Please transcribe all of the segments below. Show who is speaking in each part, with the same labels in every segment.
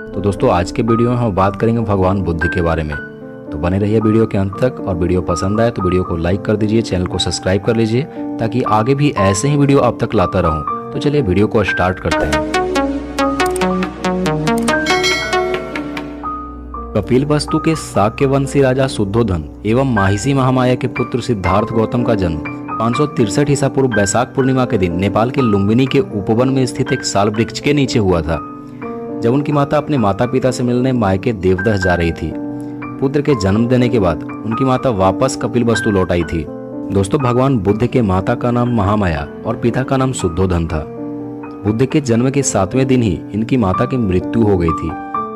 Speaker 1: तो दोस्तों आज के वीडियो में हम बात करेंगे भगवान बुद्ध के बारे में। तो बने रहिए वीडियो के अंत तक, और वीडियो पसंद आए तो वीडियो को लाइक कर दीजिए, चैनल को सब्सक्राइब कर लीजिए ताकि आगे भी ऐसे ही वीडियो आप तक लाता रहूं। तो चलिए वीडियो को स्टार्ट करते हैं। कपिलवस्तु के शाक्यवंशी राजा शुद्धोधन एवं माहिसी महामाया के पुत्र सिद्धार्थ गौतम का जन्म 563 ईसा पूर्व बैसाख पूर्णिमा के दिन नेपाल के लुम्बिनी के उपवन में स्थित एक साल वृक्ष के नीचे हुआ था, जब उनकी माता अपने माता पिता से मिलने मायके देवदह जा रही थी। पुत्र के जन्म देने के बाद उनकी माता वापस कपिलवस्तु लौट आई थी। दोस्तों, भगवान बुद्ध के माता का नाम महामाया और पिता का नाम शुद्धोधन था। बुद्ध के जन्म के 7वें दिन ही इनकी माता की मृत्यु हो गई थी।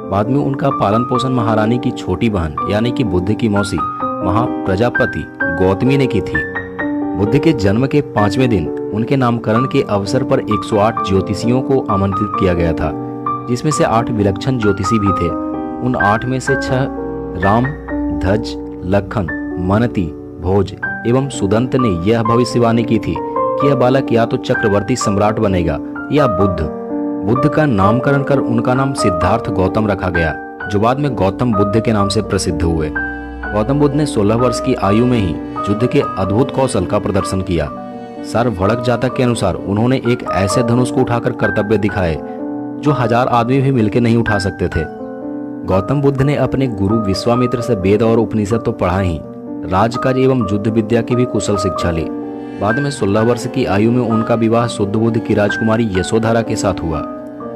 Speaker 1: बाद में उनका पालन पोषण महारानी की छोटी बहन यानी कि बुद्ध की मौसी महाप्रजापति गौतमी ने की थी। बुद्ध के जन्म के 5वें दिन उनके नामकरण के अवसर पर 108 ज्योतिषियों को आमंत्रित किया गया था, जिसमें से 8 विलक्षण ज्योतिषी भी थे। उन 8 में से 6 राम, ध्वज, लखन, मनती, भोज एवं सुदंत ने यह भविष्यवाणी की थी कि यह बालक या तो चक्रवर्ती सम्राट बनेगा या बुद्ध का नामकरण कर उनका नाम सिद्धार्थ गौतम रखा गया, जो बाद में गौतम बुद्ध के नाम से प्रसिद्ध हुए। गौतम बुद्ध ने 16 वर्ष की आयु में ही युद्ध के अद्भुत कौशल का प्रदर्शन किया। सर्वभड़क जातक के अनुसार उन्होंने एक ऐसे धनुष को उठाकर कर्तव्य दिखाए जो 1000 आदमी भी मिलकर नहीं उठा सकते थे। गौतम बुद्ध ने अपने गुरु विश्वामित्र से वेद और उपनिषद तो पढ़ा ही, राजकाज एवं युद्ध विद्या की भी कुशल शिक्षा ली। बाद में 16 वर्ष की आयु में उनका विवाह शुद्ध बुद्ध की राजकुमारी यशोधरा के साथ हुआ।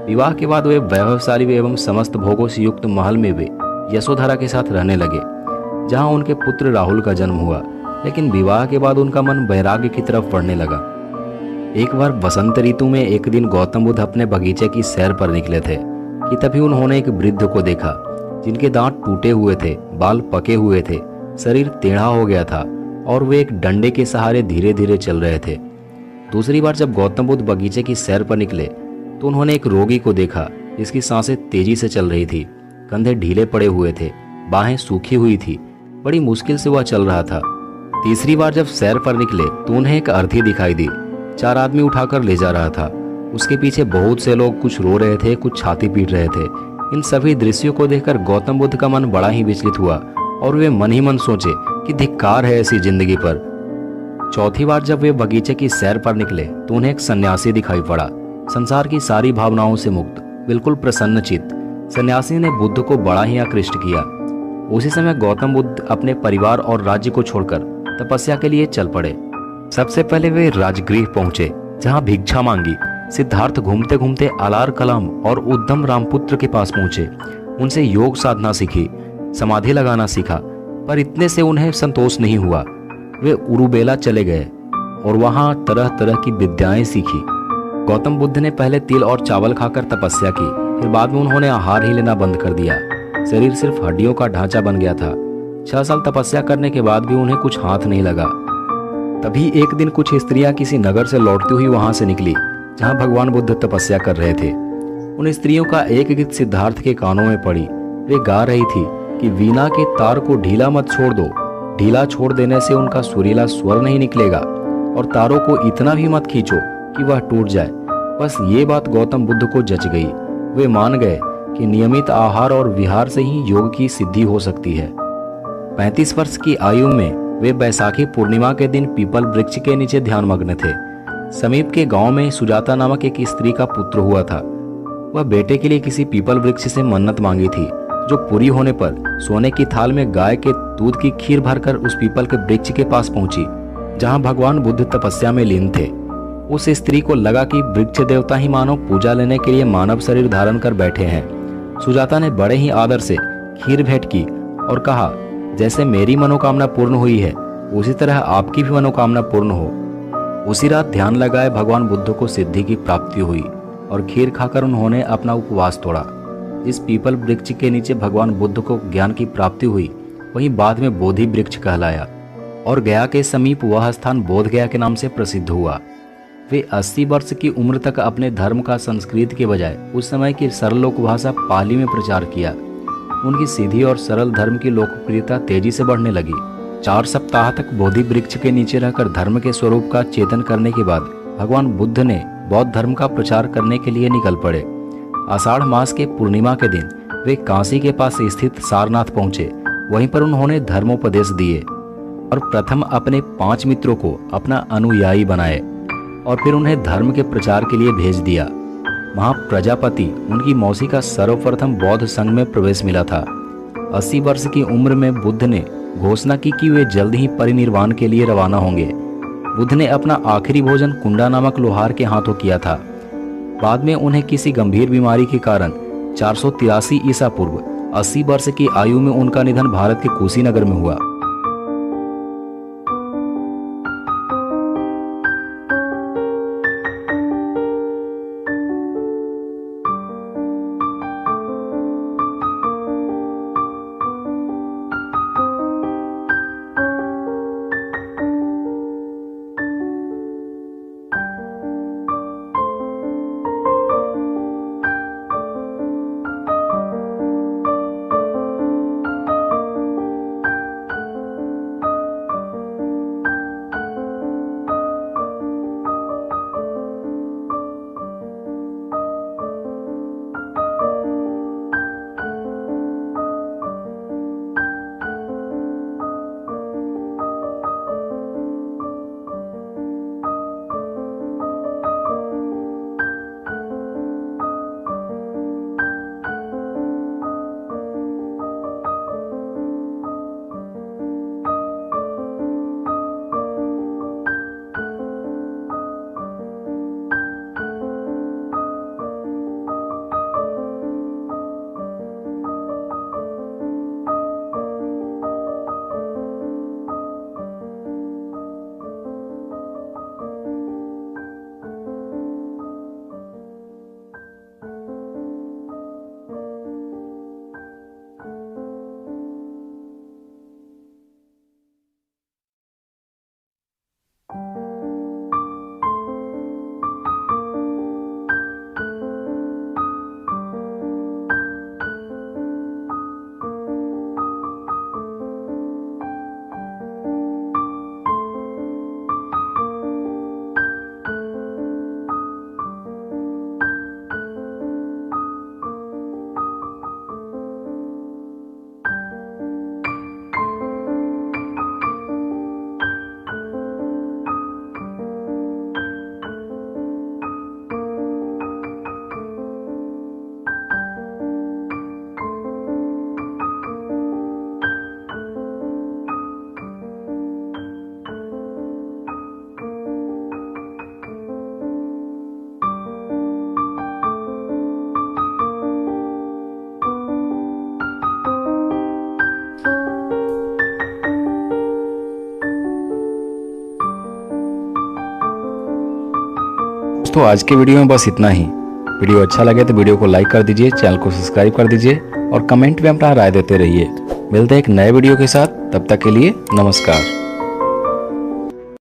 Speaker 1: विवाह के बाद वे वैभवशाली एवं समस्त भोगों से युक्त महल में वे यशोधरा के साथ रहने लगे, जहां उनके पुत्र राहुल का जन्म हुआ। लेकिन विवाह के बाद उनका मन वैराग्य की तरफ बढ़ने लगा। एक बार बसंत ऋतु में एक दिन गौतम बुद्ध अपने बगीचे की सैर पर निकले थे कि तभी उन्होंने एक वृद्ध को देखा, जिनके दांत टूटे हुए थे, बाल पके हुए थे, शरीर टेढ़ा हो गया था और वे एक डंडे के सहारे धीरे धीरे चल रहे थे। दूसरी बार जब गौतम बुद्ध बगीचे की सैर पर निकले तो उन्होंने एक रोगी को देखा, जिसकी सांसें तेजी से चल रही थी, कंधे ढीले पड़े हुए थे, बाहें सूखी हुई थी, बड़ी मुश्किल से वह चल रहा था। तीसरी बार जब सैर पर निकले तो उन्हें एक अर्थी दिखाई दी, 4 आदमी उठाकर ले जा रहा था। उसके पीछे बहुत से लोग, कुछ रो रहे थे, कुछ छाती पीट रहे थे। इन सभी दृश्यों को देखकर गौतम बुद्ध का मन बड़ा ही विचलित हुआ और वे मन ही मन सोचे कि धिक्कार है ऐसी जिंदगी पर। चौथी बार जब वे बगीचे की सैर पर निकले तो उन्हें एक सन्यासी दिखाई पड़ा, संसार की सारी भावनाओं से मुक्त, बिल्कुल प्रसन्नचित्त। सन्यासी ने बुद्ध को बड़ा ही आकृष्ट किया। उसी समय गौतम बुद्ध अपने परिवार और राज्य को छोड़कर तपस्या के लिए चल पड़े। सबसे पहले वे राजगृह पहुंचे, जहां भिक्षा मांगी। सिद्धार्थ घूमते घूमते अलार कलाम और उद्धम रामपुत्र के पास पहुंचे। उनसे योग साधना सीखी, समाधि लगाना सीखा, पर इतने से उन्हें संतोष नहीं हुआ। वे उरुबेला चले गए और वहां तरह तरह की विद्याएं सीखी। गौतम बुद्ध ने पहले तिल और चावल खाकर तपस्या की, फिर बाद में उन्होंने आहार ही लेना बंद कर दिया। शरीर सिर्फ हड्डियों का ढांचा बन गया था। 6 साल तपस्या करने के बाद भी उन्हें कुछ हाथ नहीं लगा। तभी एक दिन कुछ स्त्रियां किसी नगर से लौटती हुई वहां से निकली, जहां भगवान बुद्ध तपस्या कर रहे थे। उन स्त्रियों का एक गीत सिद्धार्थ के कानों में पड़ी। वे गा रही थी कि वीणा के तार को ढीला मत छोड़ दो, ढीला छोड़ देने से उनका सुरीला स्वर नहीं निकलेगा, और तारों को इतना भी मत खींचो कि वह टूट जाए। बस ये बात गौतम बुद्ध को जच गई। वे मान गए कि नियमित आहार और विहार से ही योग की सिद्धि हो सकती है। 35 वर्ष की आयु में वे बैसाखी पूर्णिमा के दिन पीपल वृक्ष के नीचे ध्यानमग्न थे। समीप के गांव में सुजाता नामक एक स्त्री का पुत्र हुआ था। वह बेटे के लिए किसी पीपल वृक्ष से मन्नत मांगी थी, जो पूरी होने पर सोने की थाल में गाय के दूध की खीर भरकर उस पीपल के वृक्ष के पास पहुंची, जहां भगवान बुद्ध तपस्या में लीन थे। उस स्त्री को लगा कि वृक्ष देवता ही मानव पूजा लेने के लिए मानव शरीर धारण कर बैठे हैं। सुजाता ने बड़े ही आदर से खीर भेंट की और कहा, जैसे मेरी मनोकामना पूर्ण हुई है, उसी तरह आपकी भी मनोकामना पूर्ण हो। उसी रात ध्यान लगाए भगवान बुद्ध को सिद्धि की प्राप्ति हुई और खीर खाकर उन्होंने अपना उपवास तोड़ा। जिस पीपल वृक्ष के नीचे भगवान बुद्ध को ज्ञान की प्राप्ति हुई, वही बाद में बोधि वृक्ष कहलाया और गया के समीप वह स्थान बोध गया के नाम से प्रसिद्ध हुआ। वे 80 वर्ष की उम्र तक अपने धर्म का संस्कृत के बजाय उस समय की सरल लोक भाषा पाली में प्रचार किया। उनकी सीधी और सरल धर्म की लोकप्रियता तेजी से बढ़ने लगी। 4 सप्ताह तक बोधि वृक्ष के नीचे रहकर धर्म के स्वरूप का चेतन करने के बाद भगवान बुद्ध ने बौद्ध धर्म का प्रचार करने के लिए निकल पड़े। आषाढ़ मास के पूर्णिमा के दिन वे काशी के पास स्थित सारनाथ पहुंचे। वहीं पर उन्होंने धर्मोपदेश दिए और प्रथम अपने 5 मित्रों को अपना अनुयायी बनाए और फिर उन्हें धर्म के प्रचार के लिए भेज दिया। महाप्रजापति उनकी मौसी का सर्वप्रथम बौद्ध संघ में प्रवेश मिला था। 80 वर्ष की उम्र में बुद्ध ने घोषणा की कि वे जल्द ही परिनिर्वाण के लिए रवाना होंगे। बुद्ध ने अपना आखिरी भोजन कुंडा नामक लोहार के हाथों किया था। बाद में उन्हें किसी गंभीर बीमारी के कारण 483 ईसा पूर्व 80 वर्ष की आयु में उनका निधन भारत के कुशीनगर में हुआ।
Speaker 2: दोस्तों आज के वीडियो में बस इतना ही। वीडियो अच्छा लगे तो वीडियो को लाइक कर दीजिए, चैनल को सब्सक्राइब कर दीजिए और कमेंट में अपना राय देते रहिए। मिलते हैं एक नए वीडियो के साथ, तब तक के लिए नमस्कार।